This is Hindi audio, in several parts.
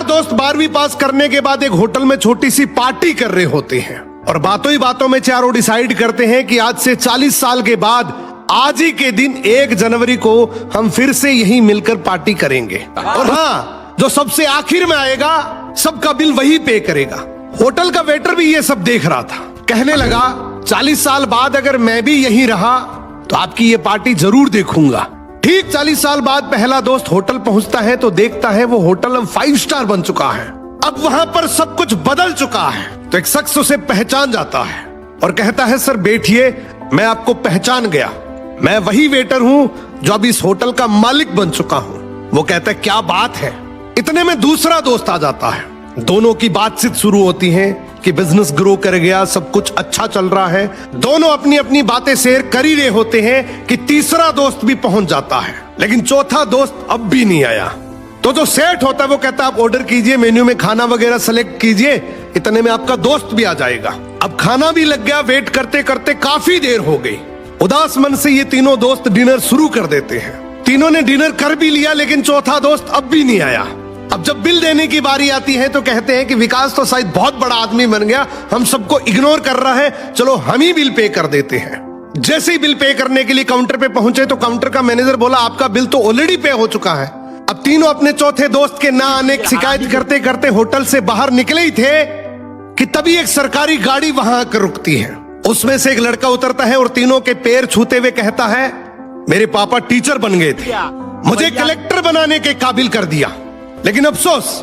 दोस्त 12वीं पास करने के बाद एक होटल में छोटी सी पार्टी कर रहे होते हैं और बातों ही बातों में चारों डिसाइड करते हैं कि आज से 40 साल के बाद आज ही के दिन 1 जनवरी को हम फिर से यहीं मिलकर पार्टी करेंगे। और हाँ, जो सबसे आखिर में आएगा सबका बिल वही पे करेगा। होटल का वेटर भी ये सब देख रहा था, कहने लगा 40 साल बाद अगर मैं भी यहीं रहा तो आपकी ये पार्टी जरूर देखूंगा। ठीक 40 साल बाद पहला दोस्त होटल पहुंचता है तो देखता है वो होटल अब 5 स्टार बन चुका है। अब वहां पर सब कुछ बदल चुका है। तो एक शख्स उसे पहचान जाता है और कहता है सर बैठिए, मैं आपको पहचान गया, मैं वही वेटर हूं जो अब इस होटल का मालिक बन चुका हूं। वो कहता है क्या बात है। इतने में दूसरा दोस्त आ जाता है, दोनों की बातचीत शुरू होती है कि बिजनेस ग्रो कर गया, सब कुछ अच्छा चल रहा है। दोनों अपनी अपनी बातें शेयर कर ही रहे होते हैं कि तीसरा दोस्त भी पहुंच जाता है, लेकिन चौथा दोस्त अब भी नहीं आया। तो जो सेठ होता है वो कहता है आप ऑर्डर कीजिए, मेन्यू में खाना वगैरह सेलेक्ट कीजिए, इतने में आपका दोस्त भी आ जाएगा। अब खाना भी लग गया, वेट करते करते काफी देर हो गई। उदास मन से ये तीनों दोस्त डिनर शुरू कर देते हैं। तीनों ने डिनर कर भी लिया लेकिन चौथा दोस्त अब भी नहीं आया। अब जब बिल देने की बारी आती है तो कहते हैं कि विकास तो शायद बहुत बड़ा आदमी बन गया, हम सबको इग्नोर कर रहा है, चलो हम ही बिल पे कर देते हैं। जैसे ही बिल पे करने के लिए काउंटर पे पहुंचे तो काउंटर का मैनेजर बोला आपका बिल तो ऑलरेडी पे हो चुका है। अब तीनों अपने चौथे दोस्त के ना आने की शिकायत करते करते होटल से बाहर निकले ही थे कि तभी एक सरकारी गाड़ी वहां आकर रुकती है। उसमें से एक लड़का उतरता है और तीनों के पैर छूते हुए कहता है मेरे पापा टीचर बन गए थे, मुझे कलेक्टर बनाने के काबिल कर दिया, लेकिन अफसोस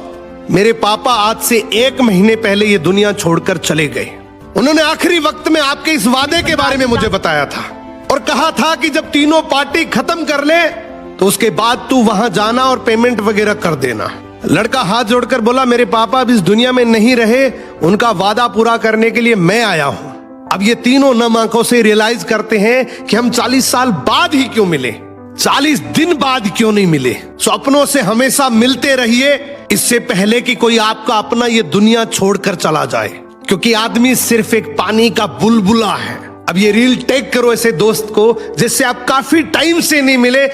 मेरे पापा आज से 1 महीने पहले ये दुनिया छोड़कर चले गए। उन्होंने आखिरी वक्त में आपके इस वादे के बारे में मुझे बताया था और कहा था कि जब तीनों पार्टी खत्म कर ले तो उसके बाद तू वहां जाना और पेमेंट वगैरह कर देना। लड़का हाथ जोड़कर बोला मेरे पापा अब इस दुनिया में नहीं रहे, उनका वादा पूरा करने के लिए मैं आया हूं। अब ये तीनों नम आंखों से रियलाइज करते हैं कि हम 40 साल बाद ही क्यों मिले, 40 दिन बाद क्यों नहीं मिले। सपनों से हमेशा मिलते रहिए, इससे पहले कि कोई आपका अपना ये दुनिया छोड़कर चला जाए, क्योंकि आदमी सिर्फ एक पानी का बुलबुला है। अब ये रील टैग करो ऐसे दोस्त को जिससे आप काफी टाइम से नहीं मिले।